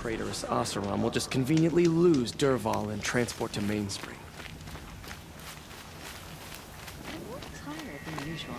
traitorous Oseram will just conveniently lose Derval and transport to Mainspring. It's higher than usual.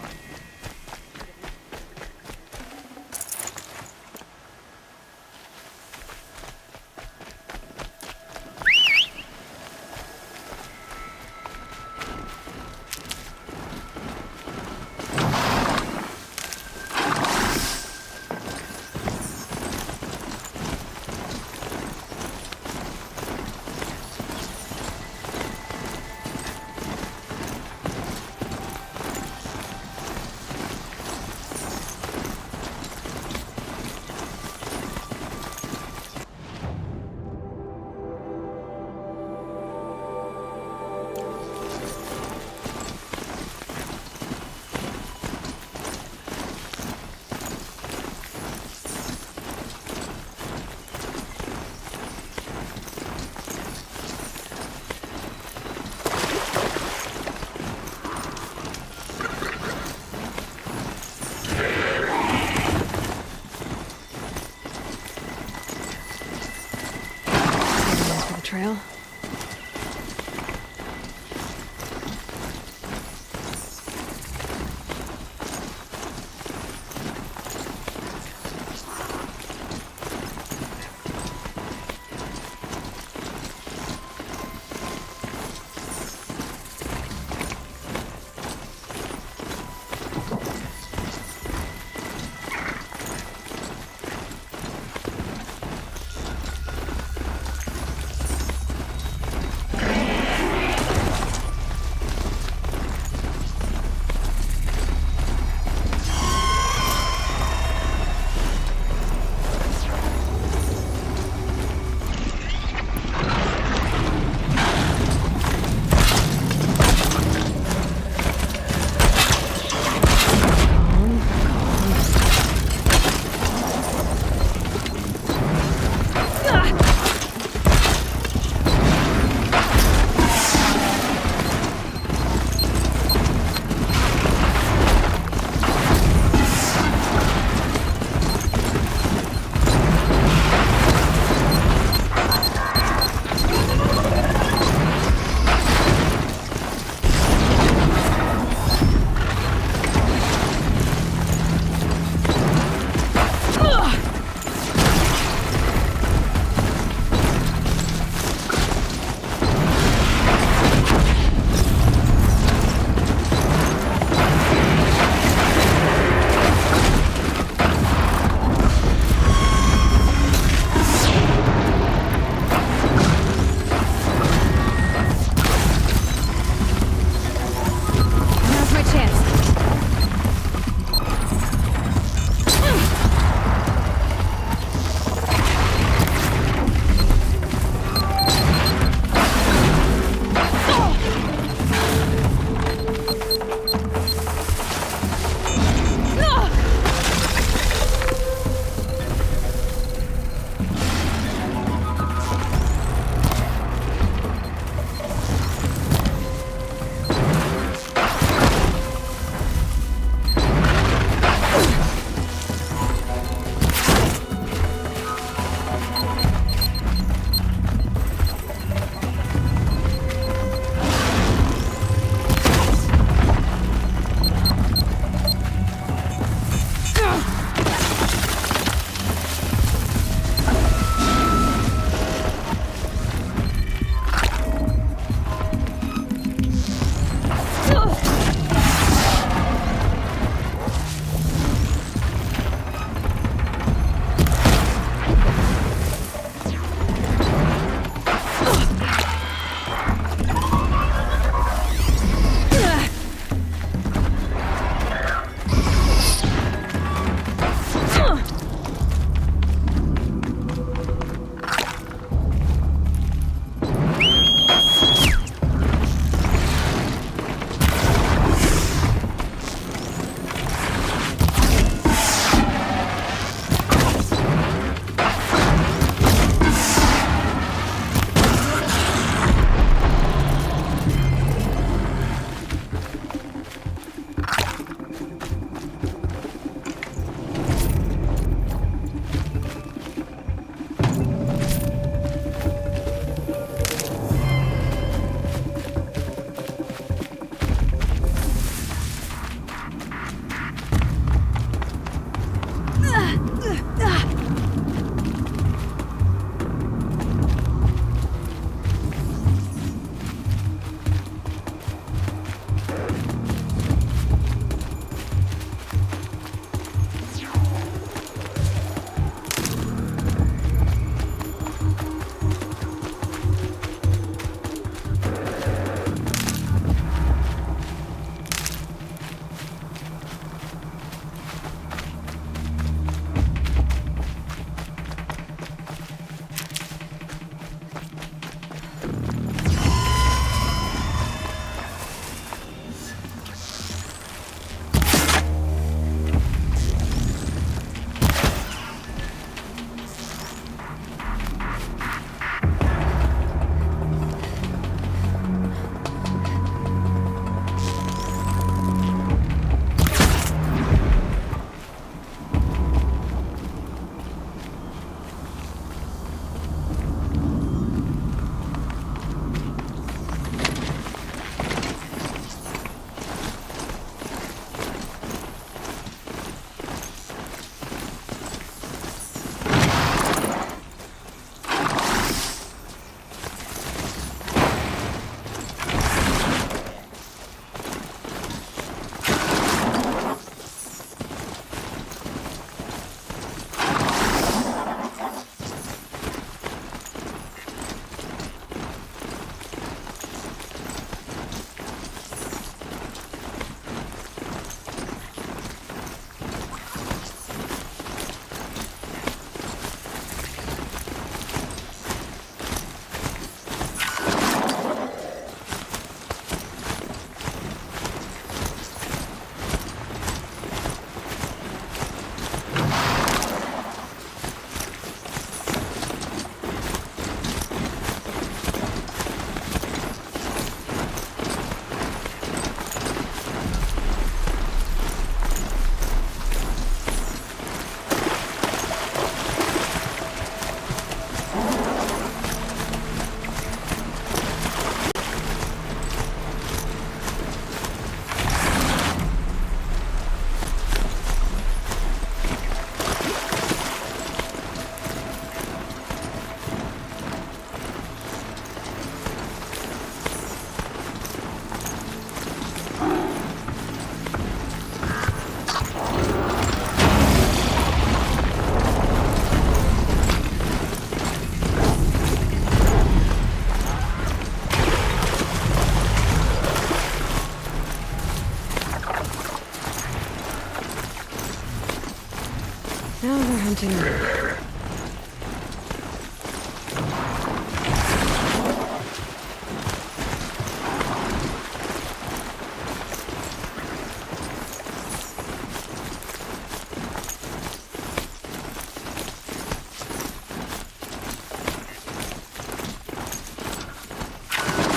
Continuing.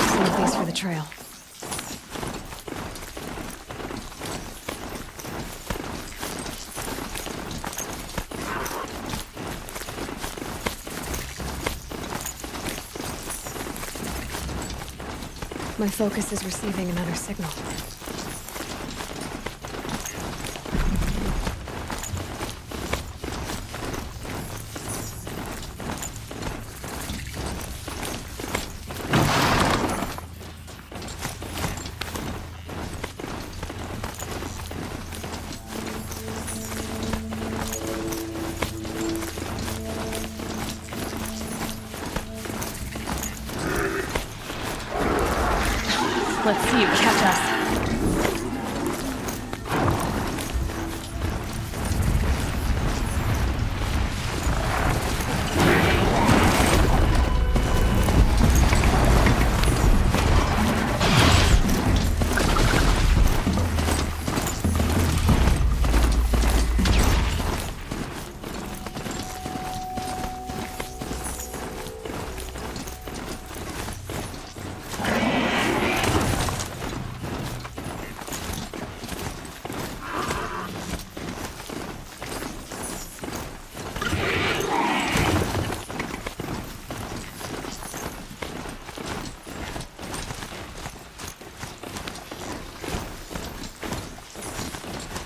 Same place for the trail. My focus is receiving another signal. Let's see you catch us.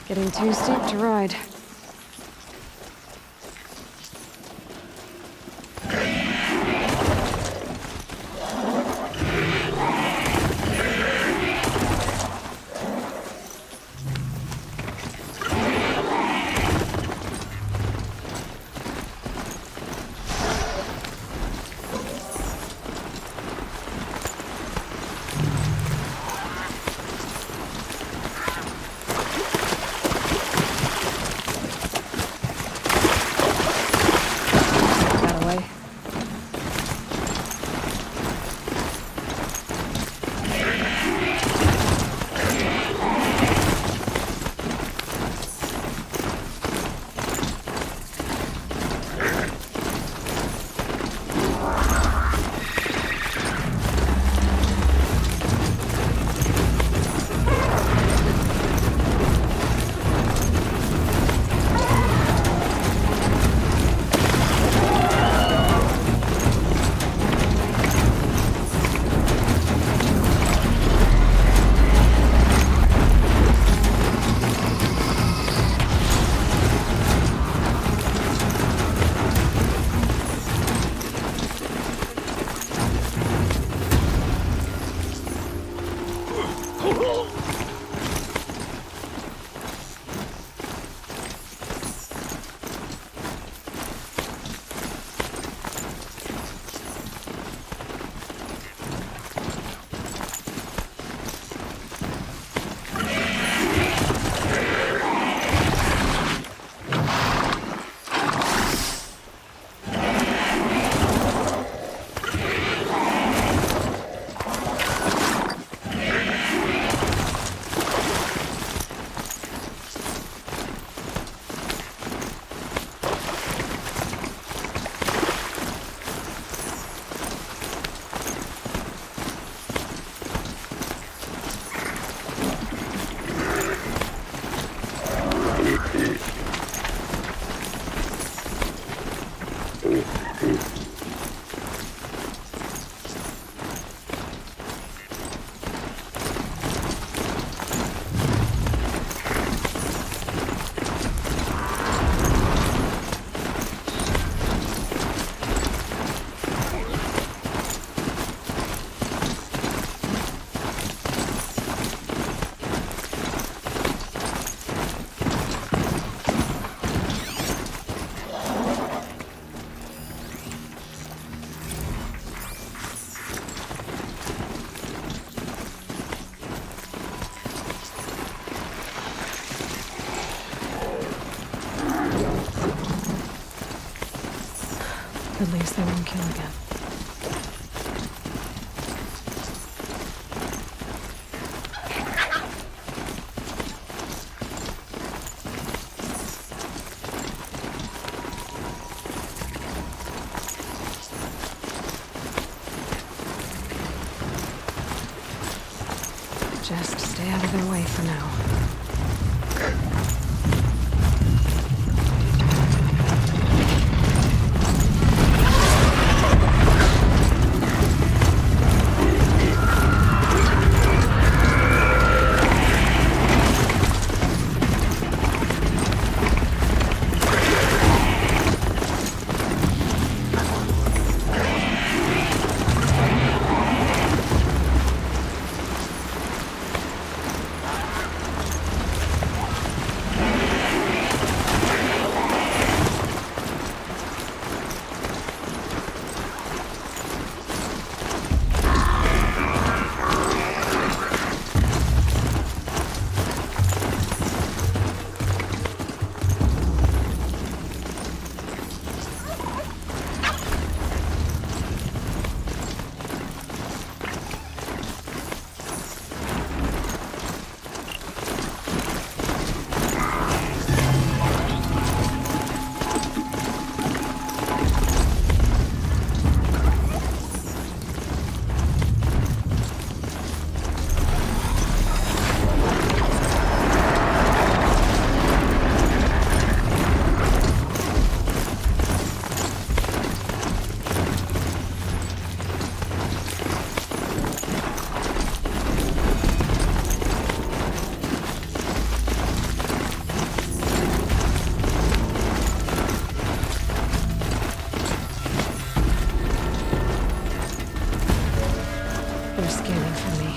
Getting too steep to ride. At least they won't kill again. Just stay out of their way for now. They're scanning for me.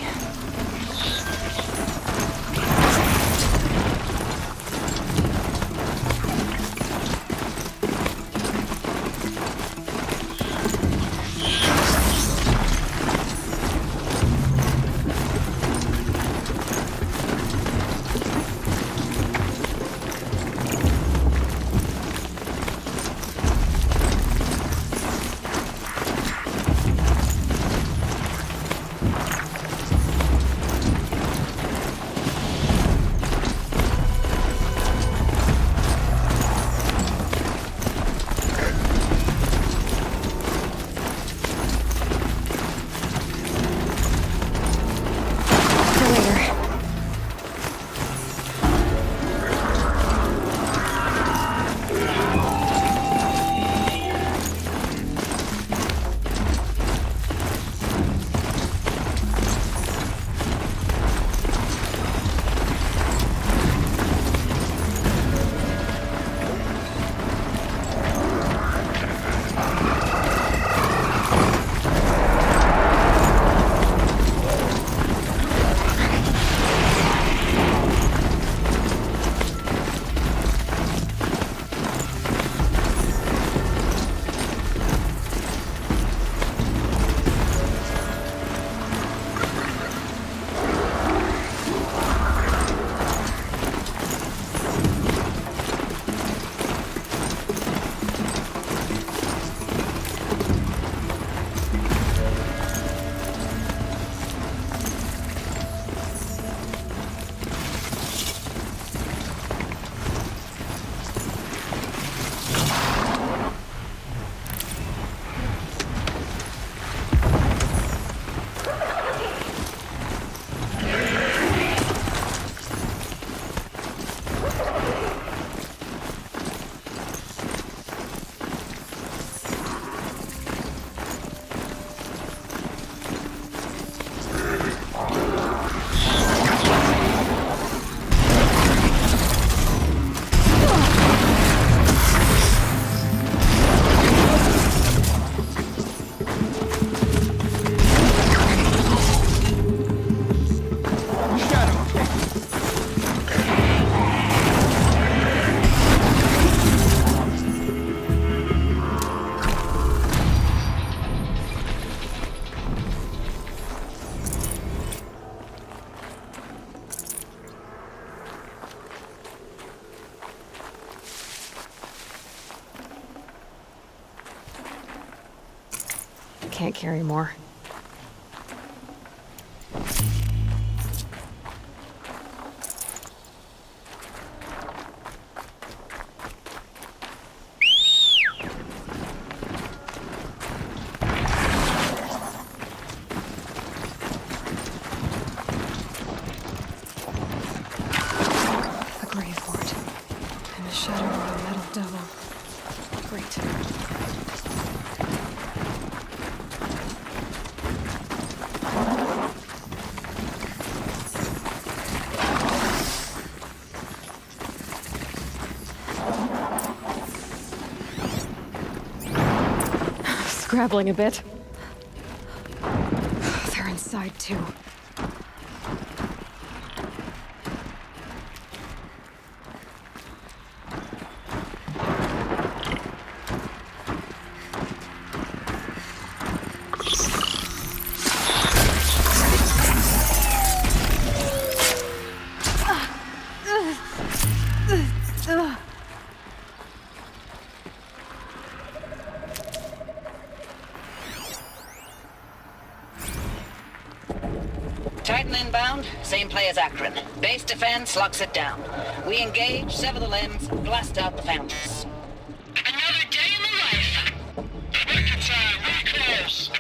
can't carry more. A grave wart. And the shadow of a metal devil. Great. Scrabbling a bit. They're inside too. Titan inbound, same play as Akron. Base defense locks it down. We engage, sever the limbs, blast out the foundries. Another day in the life. Reconcile, we close.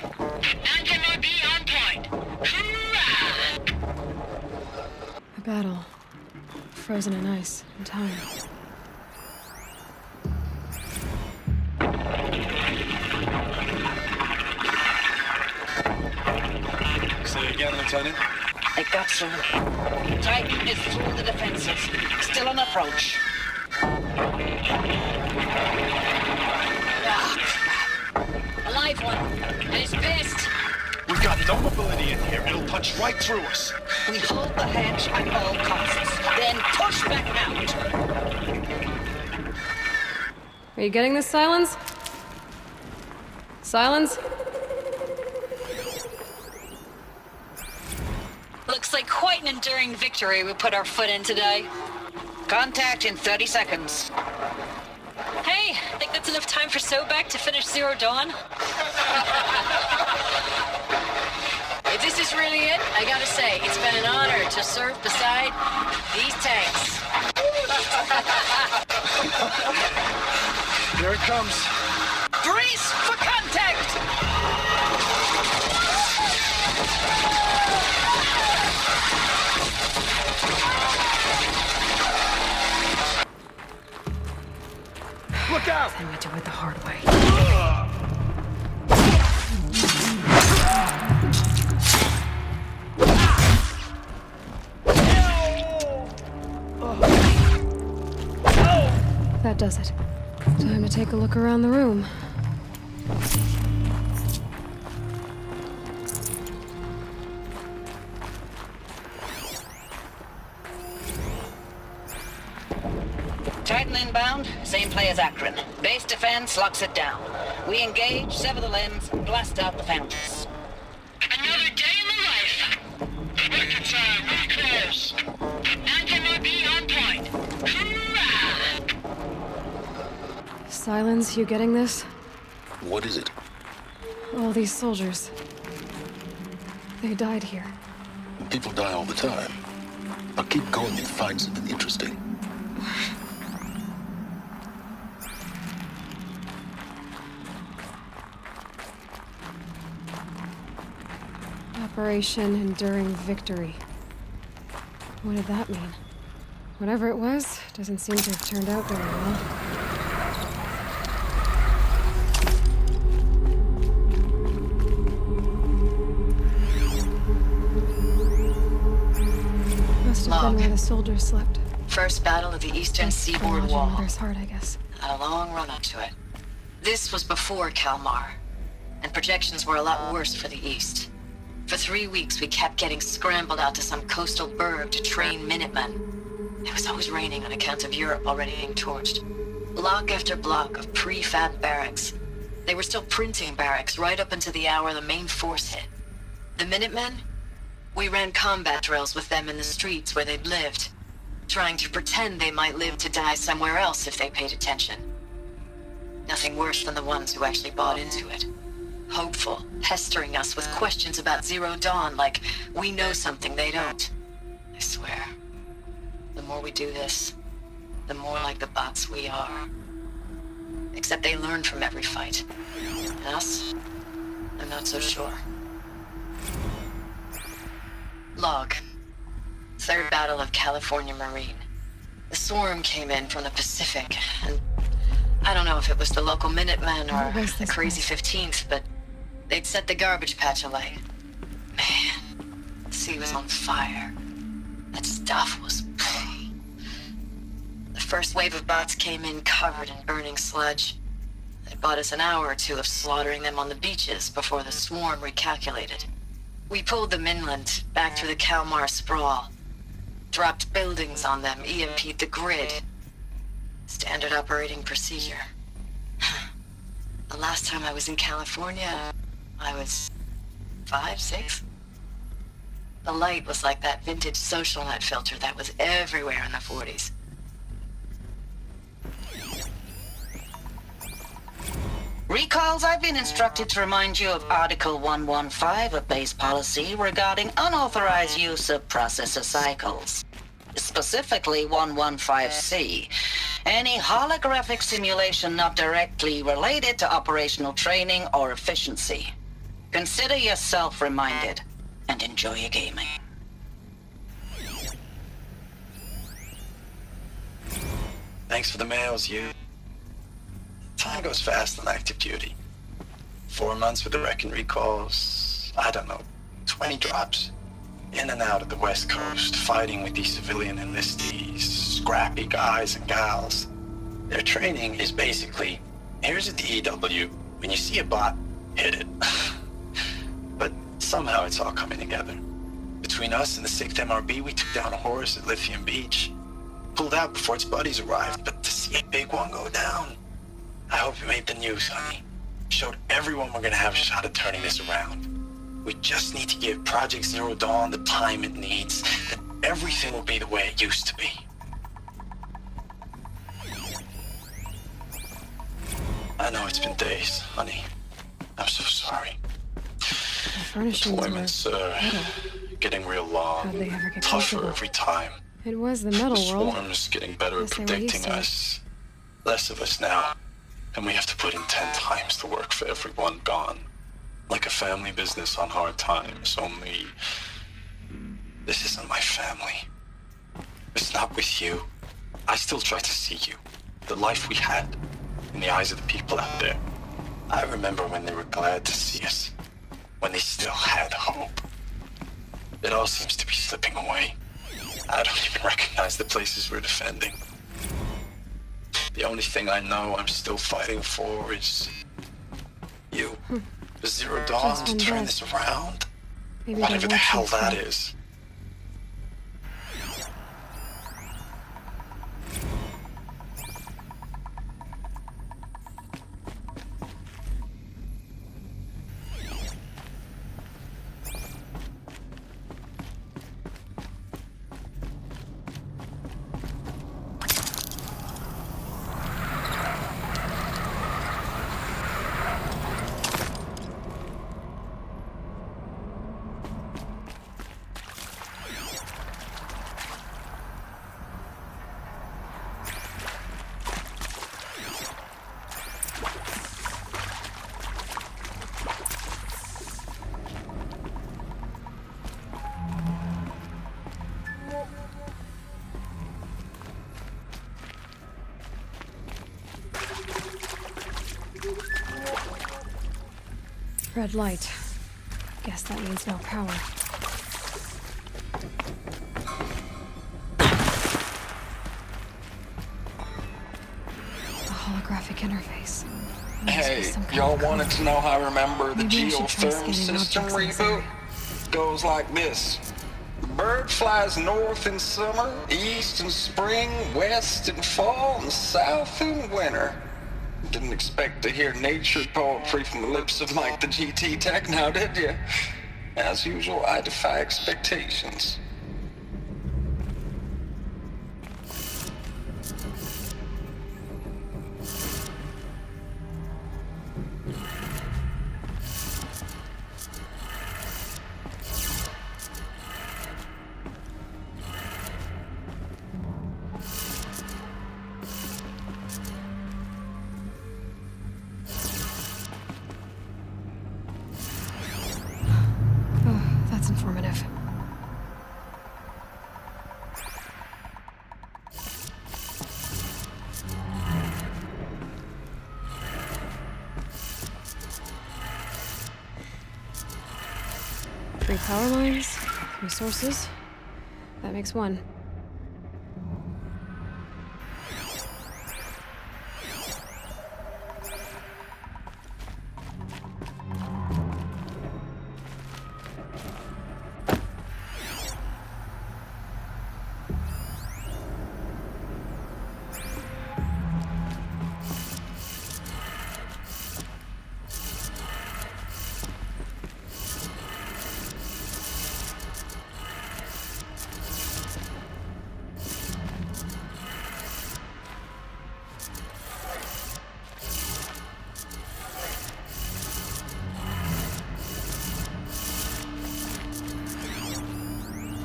Anti-MOB on point. Hoorah! A battle. Frozen in ice and time. Say again, Lieutenant. They got through. Titan is through the defenses. Still on approach. Ah, crap. A live one. And he's pissed. We've got no mobility in here. It'll punch right through us. We hold the hedge at all costs. Then push back out. Are you getting this, Silence? Silence? Looks like quite an enduring victory we put our foot in today. Contact in 30 seconds. Hey, think that's enough time for Sobek to finish Zero Dawn? If this is really it, I gotta say, it's been an honor to serve beside these tanks. Here it comes. Brace for contact! Look out! Then we do it the hard way. That does it. Time to take a look around the room. Titan inbound, same play as Akron. Base defense locks it down. We engage, sever the limbs, blast out the foundries. Another day in the life. Reconcile, we close. Anti-MOB on point. Hoorah! Silence, you getting this? What is it? All these soldiers. They died here. People die all the time. But keep going and find something interesting. Operation Enduring Victory. What did that mean? Whatever it was, doesn't seem to have turned out very well. Must have been where the soldiers slept. First battle of the Eastern That's Seaboard Lodge in Wall. Mother's heart, I guess. Had a long run up to it. This was before Kalmar, and projections were a lot worse for the East. For 3 weeks, we kept getting scrambled out to some coastal burg to train Minutemen. It was always raining on account of Europe already being torched. Block after block of prefab barracks. They were still printing barracks right up until the hour the main force hit. The Minutemen? We ran combat drills with them in the streets where they'd lived, trying to pretend they might live to die somewhere else if they paid attention. Nothing worse than the ones who actually bought into it. hopeful, pestering us with questions about Zero Dawn like we know something they don't. I swear, the more we do this, the more like the bots we are. Except they learn from every fight. And us? I'm not so sure. Log. Third Battle of California Marine. The swarm came in from the Pacific, and I don't know if it was the local Minutemen or the Crazy 15th, but they'd set the garbage patch alight. Man, the sea was on fire. That stuff was... The first wave of bots came in covered in burning sludge. It bought us an hour or two of slaughtering them on the beaches before the swarm recalculated. We pulled them inland, back through the Kalmar sprawl. Dropped buildings on them, EMP'd the grid. Standard operating procedure. The last time I was in California, I was 5, 6? The light was like that vintage social net filter that was everywhere in the 40s. Recalls, I've been instructed to remind you of Article 115 of base policy regarding unauthorized use of processor cycles. Specifically 115C. Any holographic simulation not directly related to operational training or efficiency. Consider yourself reminded and enjoy your gaming. Thanks for the mails, you. Time goes fast on active duty. 4 months with the wreck and recalls, I don't know, 20 drops. In and out of the West Coast, fighting with these civilian enlistees, scrappy guys and gals. Their training is basically, here's a DEW, when you see a bot, hit it. But somehow it's all coming together. Between us and the 6th MRB, we took down a horse at Lithium Beach. Pulled out before its buddies arrived, but to see a big one go down, I hope it made the news, honey. Showed everyone we're gonna have a shot at turning this around. We just need to give Project Zero Dawn the time it needs, and everything will be the way it used to be. I know it's been days, honey. I'm so sorry. The furnishings Deployments were are getting real How'd they long, ever get tougher comfortable? every time. It was the metal The world. swarm's getting better at Guess they were used predicting to it. us. Less of us now, and we have to put in 10 times the work for everyone gone. Like a family business on hard times, only this isn't my family. It's not with you. I still try to see you. The life we had in the eyes of the people out there. I remember when they were glad to see us. When they still had hope. It all seems to be slipping away. I don't even recognize the places we're defending. The only thing I know I'm still fighting for is you. Zero Dawn to one turn day. this around. Maybe Whatever the won't hell choose that them. is. Red light. Guess that means no power. A holographic interface. There must be Hey, some kind y'all of wanted code. to know how I remember the Maybe I should try geotherm scanning system objects in this reboot? area. Goes like this. The bird flies north in summer, east in spring, west in fall, and south in winter. Didn't expect to hear nature poetry from the lips of Mike the GT Tech now, did you? As usual, I defy expectations. informative. Three power lines, 3 sources. That makes 1.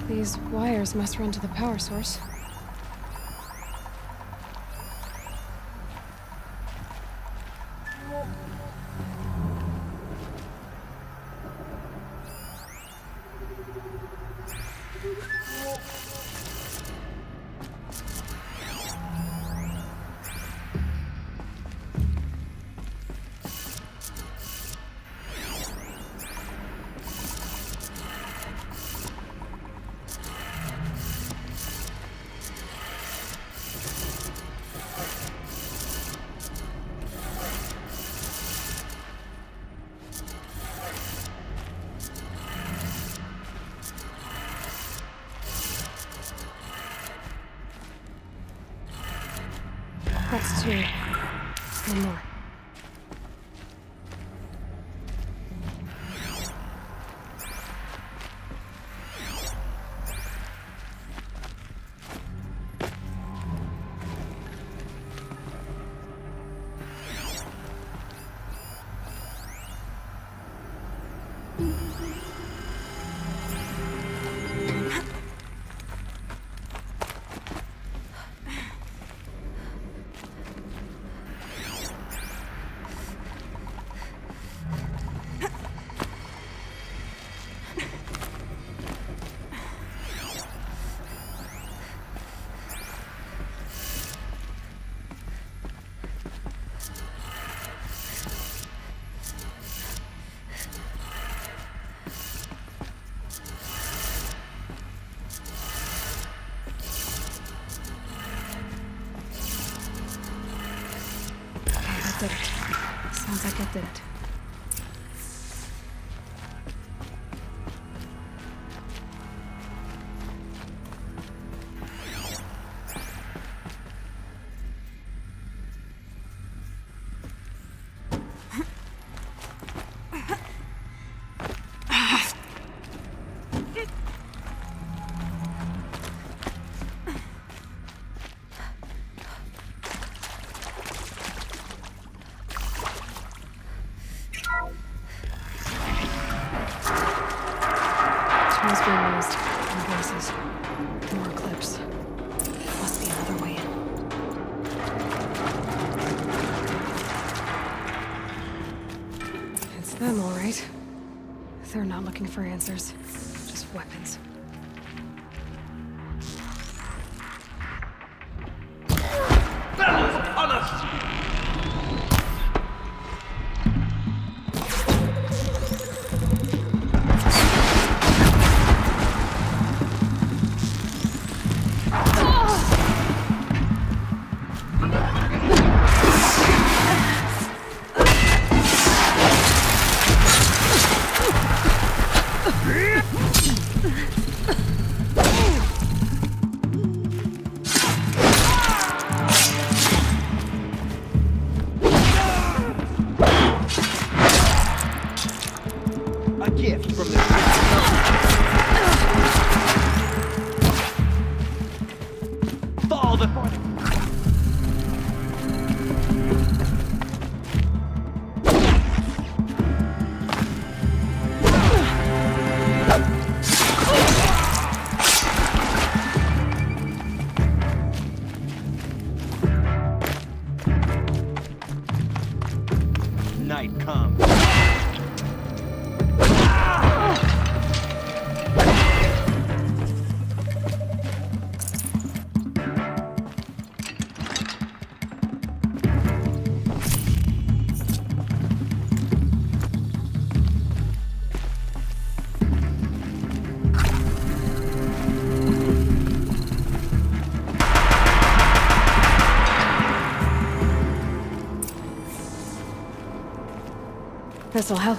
These wires must run to the power source. That's 2. One more. Did it. Sounds like I did it. Tools being used. In places. More clips. Must be another way in. It's them, all right. They're not looking for answers. Just weapons. This'll help.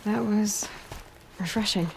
That was refreshing.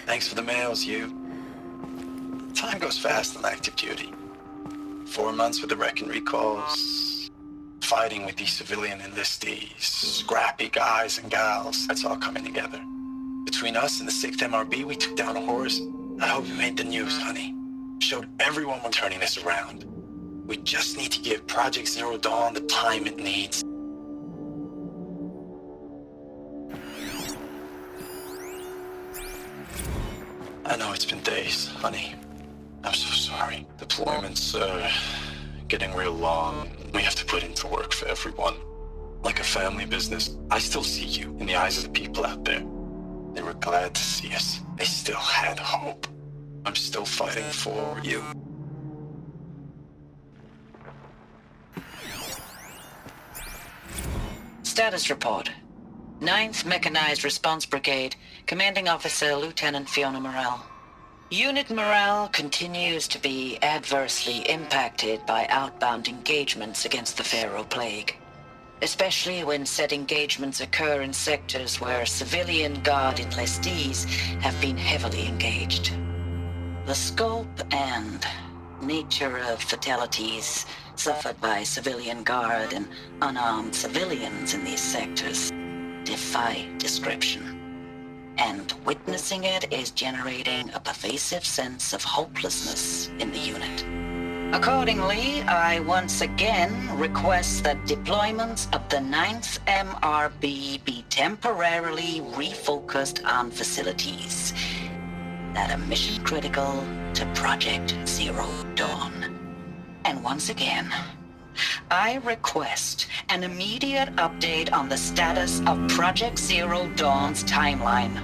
Thanks for the mails, you. Time goes fast on active duty. 4 months with the wrecking recalls, fighting with these civilian enlistees, scrappy guys and gals. That's all coming together. Between us and the 6th MRB, we took down a horse. I hope you made the news, honey. Showed everyone we're turning this around. We just need to give Project Zero Dawn the time it needs. I know it's been days, honey. I'm so sorry. Deployment's, getting real long. We have to put into work for everyone. Like a family business. I still see you in the eyes of the people out there. They were glad to see us. They still had hope. I'm still fighting for you. Status report. 9th Mechanized Response Brigade, Commanding Officer Lieutenant Fiona Morrell. Unit morale continues to be adversely impacted by outbound engagements against the Pharaoh Plague, especially when said engagements occur in sectors where civilian guard enlistees have been heavily engaged. The scope and nature of fatalities suffered by civilian guard and unarmed civilians in these sectors defy description, and witnessing it is generating a pervasive sense of hopelessness in the unit. Accordingly, I once again request that deployments of the 9th MRB be temporarily refocused on facilities that are mission critical to Project Zero Dawn. And once again, I request an immediate update on the status of Project Zero Dawn's timeline.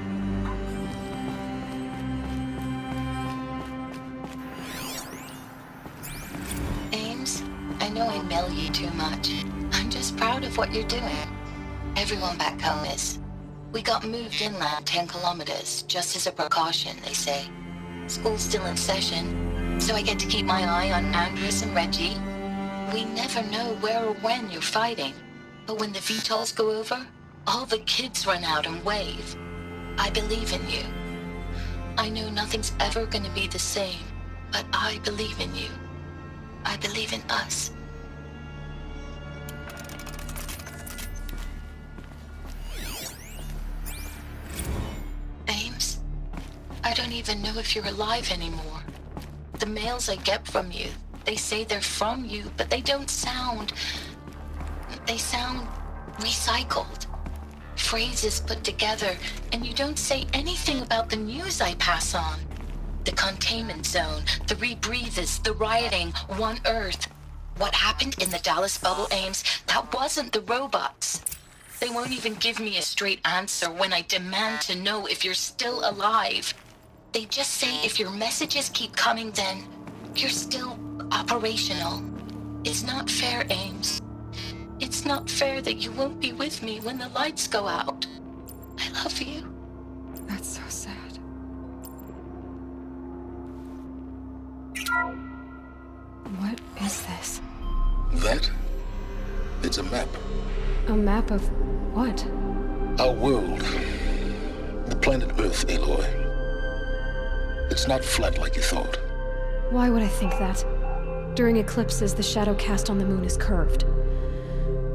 Ames, I know I mail you too much. I'm just proud of what you're doing. Everyone back home is. We got moved inland 10 kilometers, just as a precaution, they say. School's still in session, so I get to keep my eye on Andres and Reggie. We never know where or when you're fighting, but when the VTOLs go over, all the kids run out and wave. I believe in you. I know nothing's ever gonna be the same, but I believe in you. I believe in us. Ames, I don't even know if you're alive anymore. The mails I get from you, they say they're from you, but they don't sound... They sound recycled. phrases put together, and you don't say anything about the news I pass on. The containment zone, the rebreathers, the rioting, One Earth. What happened in the Dallas bubble, Ames, that wasn't the robots. They won't even give me a straight answer when I demand to know if you're still alive. They just say if your messages keep coming, then you're still operational. It's not fair, Ames. It's not fair that you won't be with me when the lights go out. I love you. That's so sad. What is this? That? It's a map. A map of what? Our world. The planet Earth, Aloy. It's not flat like you thought. Why would I think that? During eclipses, the shadow cast on the moon is curved.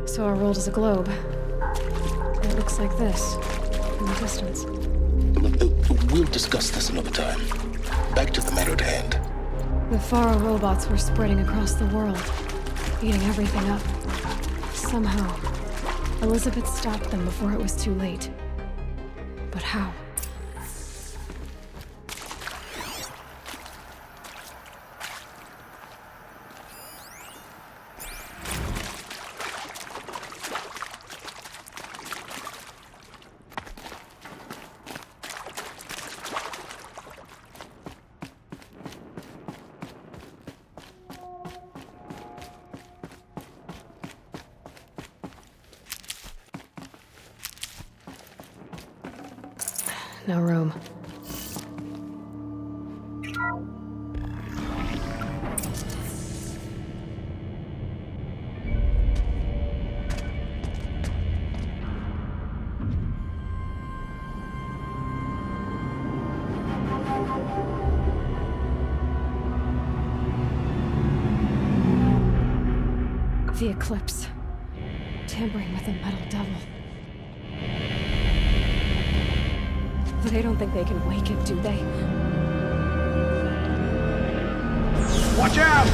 So our world is a globe. It looks like this, from the distance. Look, we'll discuss this another time. Back to the matter at hand. The Faro robots were spreading across the world, eating everything up. Somehow, Elizabeth stopped them before it was too late. But how? No room. The eclipse. Tampering with the metal devil. They don't think they can wake it, do they? Watch out!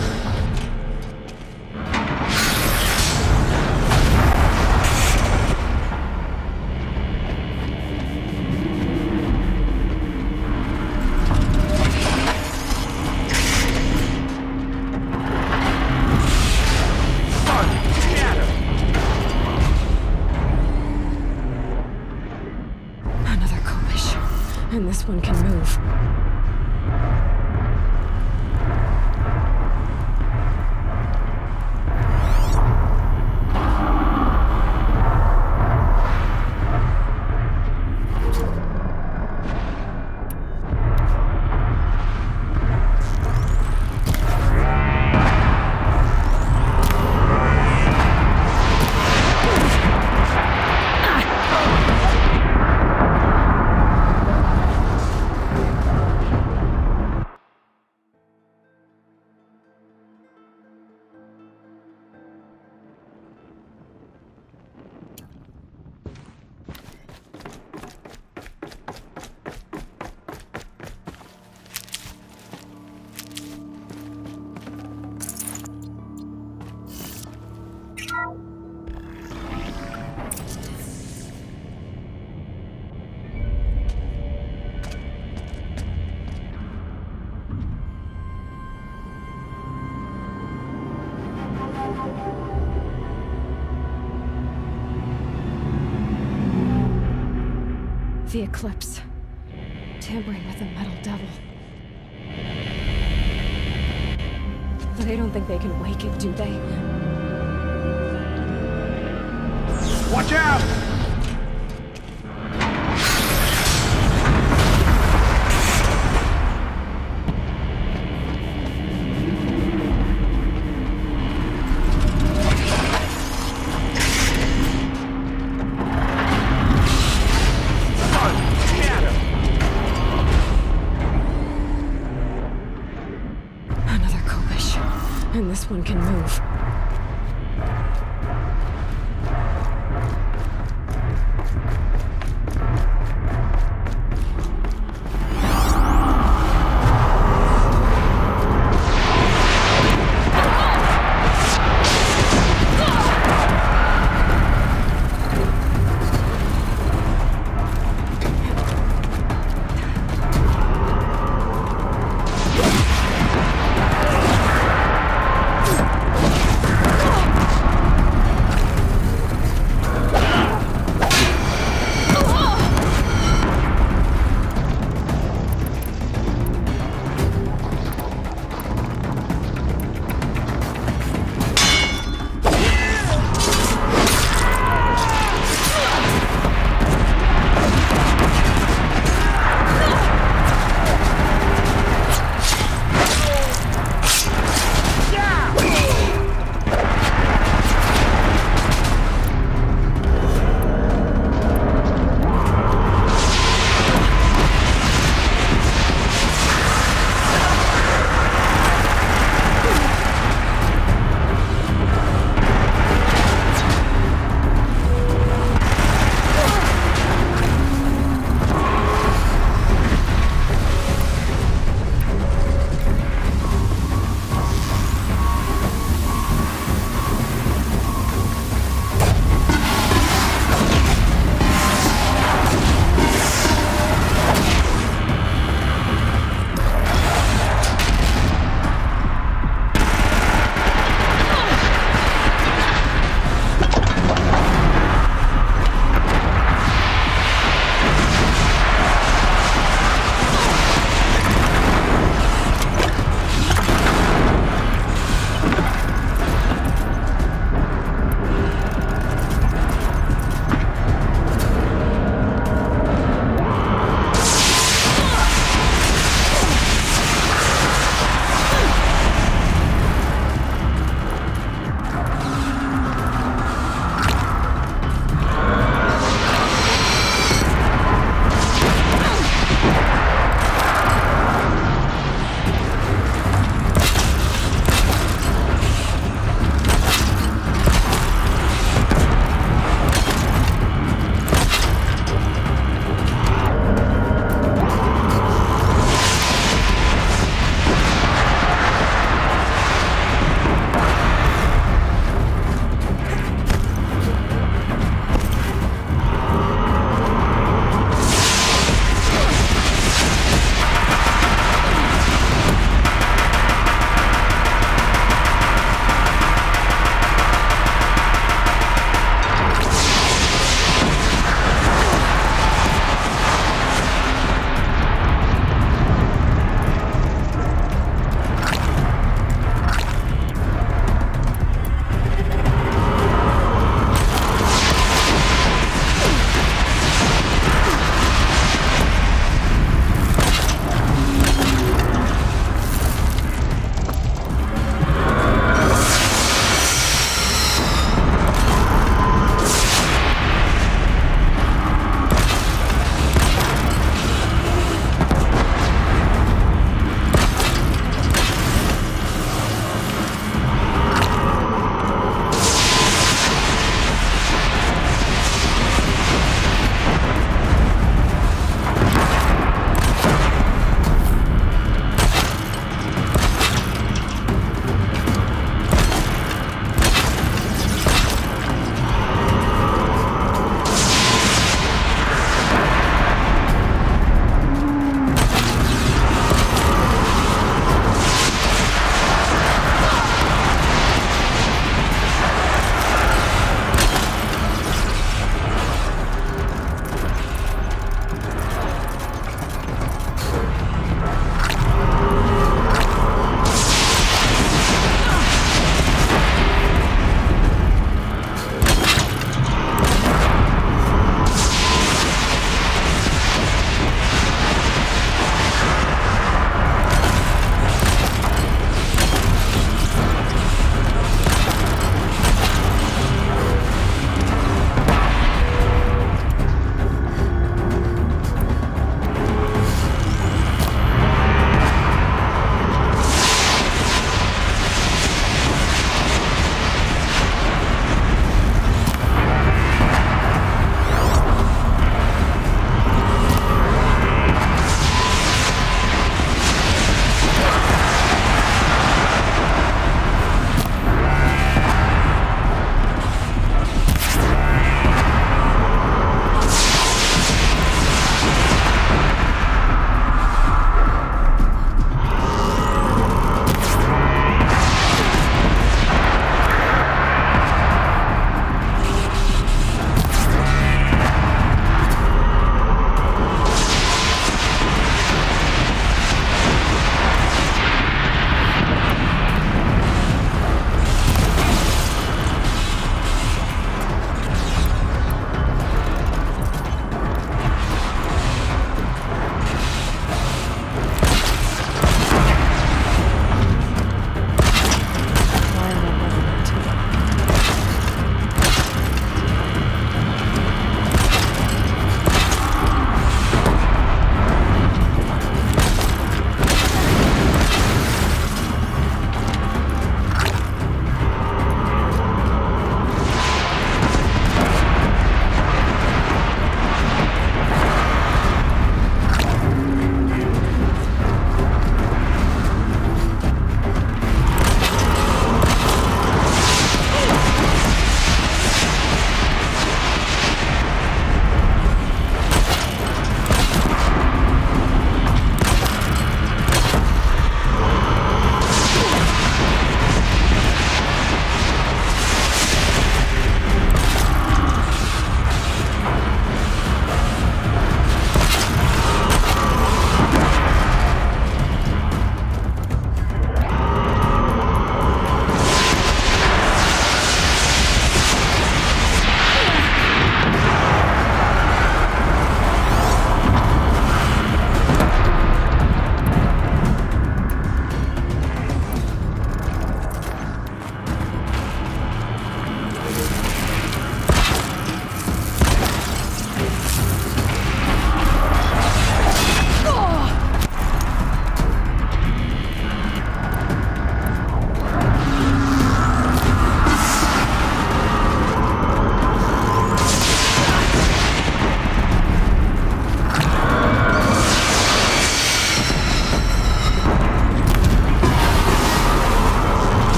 And this one can move. The eclipse. Tampering with the metal devil. They don't think they can wake it, do they? Watch out! And this one can move.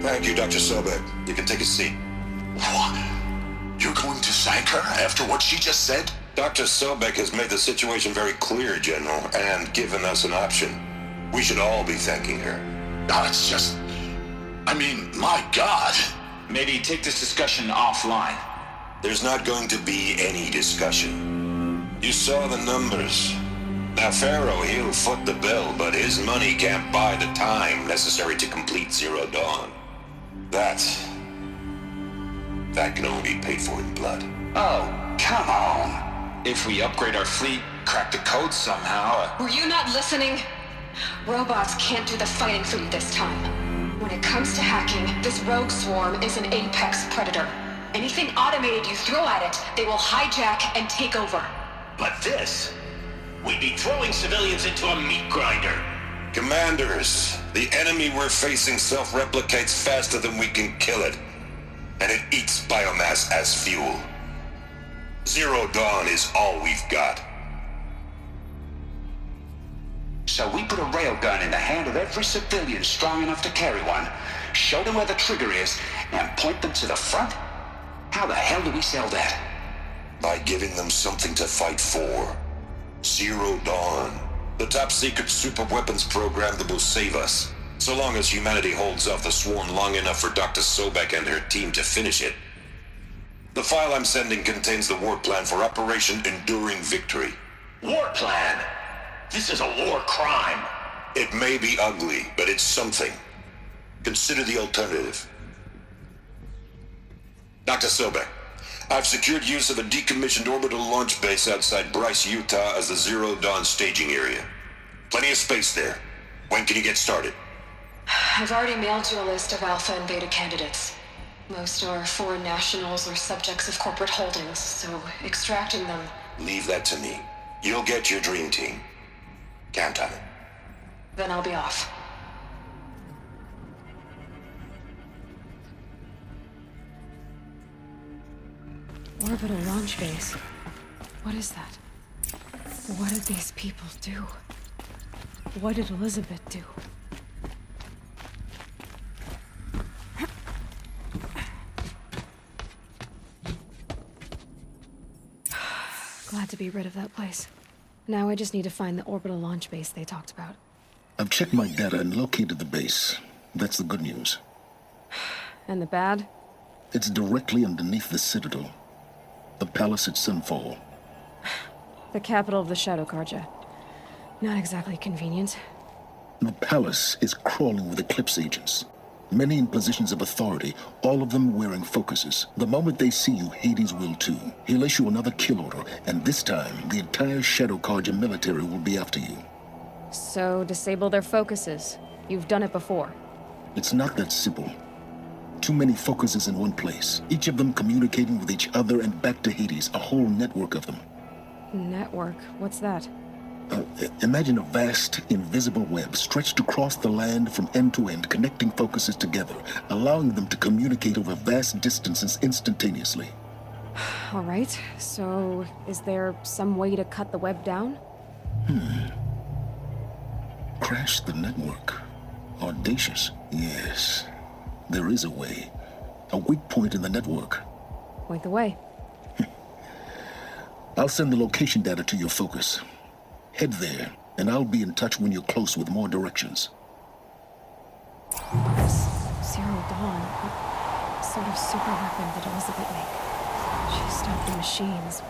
Thank you, Dr. Sobek. You can take a seat. What? You're going to thank her after what she just said? Dr. Sobek has made the situation very clear, General, and given us an option. We should all be thanking her. No, it's just... I mean, my God. Maybe take this discussion offline. There's not going to be any discussion. You saw the numbers. Now, Pharaoh, he'll foot the bill, but his money can't buy the time necessary to complete Zero Dawn. That can only be paid for in blood. Oh, come on. If we upgrade our fleet, crack the code somehow... Were you not listening? Robots can't do the fighting for you this time. When it comes to hacking, this rogue swarm is an apex predator. Anything automated you throw at it, they will hijack and take over. But this... we'd be throwing civilians into a meat grinder. Commanders, the enemy we're facing self-replicates faster than we can kill it. And it eats biomass as fuel. Zero Dawn is all we've got. So we put a railgun in the hand of every civilian strong enough to carry one, show them where the trigger is, and point them to the front? How the hell do we sell that? By giving them something to fight for. Zero Dawn. The top-secret super-weapons program that will save us. So long as humanity holds off the swarm long enough for Dr. Sobek and her team to finish it. The file I'm sending contains the war plan for Operation Enduring Victory. War plan? This is a war crime. It may be ugly, but it's something. Consider the alternative. Dr. Sobek, I've secured use of a decommissioned orbital launch base outside Bryce, Utah as the Zero Dawn staging area. Plenty of space there. When can you get started? I've already mailed you a list of Alpha and Beta candidates. Most are foreign nationals or subjects of corporate holdings, so extracting them... Leave that to me. You'll get your dream team. Count on it. Then I'll be off. Orbital launch base. What is that? What did these people do? What did Elizabeth do? Glad to be rid of that place. Now I just need to find the orbital launch base they talked about. I've checked my data and located the base. That's the good news. And the bad? It's directly underneath the Citadel. The palace at Sunfall. The capital of the Shadow Carja. Not exactly convenient. The palace is crawling with Eclipse agents. Many in positions of authority, all of them wearing focuses. The moment they see you, Hades will too. He'll issue another kill order, and this time, the entire Shadow Carja military will be after you. So, disable their focuses. You've done it before. It's not that simple. Too many focuses in one place, each of them communicating with each other and back to Hades, a whole network of them. Network? What's that? Imagine a vast, invisible web stretched across the land from end to end, connecting focuses together, allowing them to communicate over vast distances instantaneously. All right, so is there some way to cut the web down? Crash the network. Audacious. Yes, there is a way. A weak point in the network. Point the way. I'll send the location data to your focus. Head there, and I'll be in touch when you're close with more directions. This Zero Dawn. What sort of super weapon did Elizabeth make? She stopped the machines.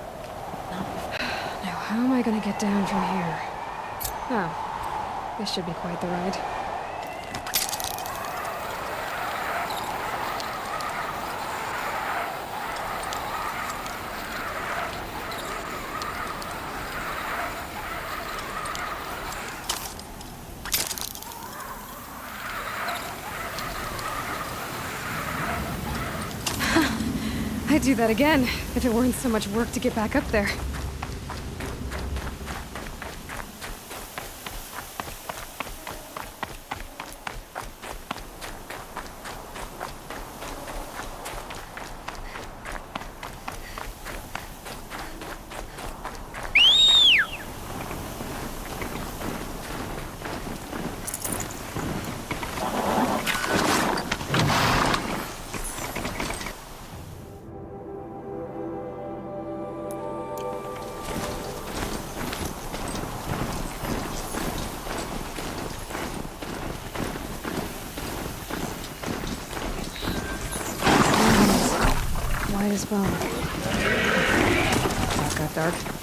Now, how am I gonna get down from here? Oh, this should be quite the ride. I'd do that again, if it weren't so much work to get back up there. as well. That got dark.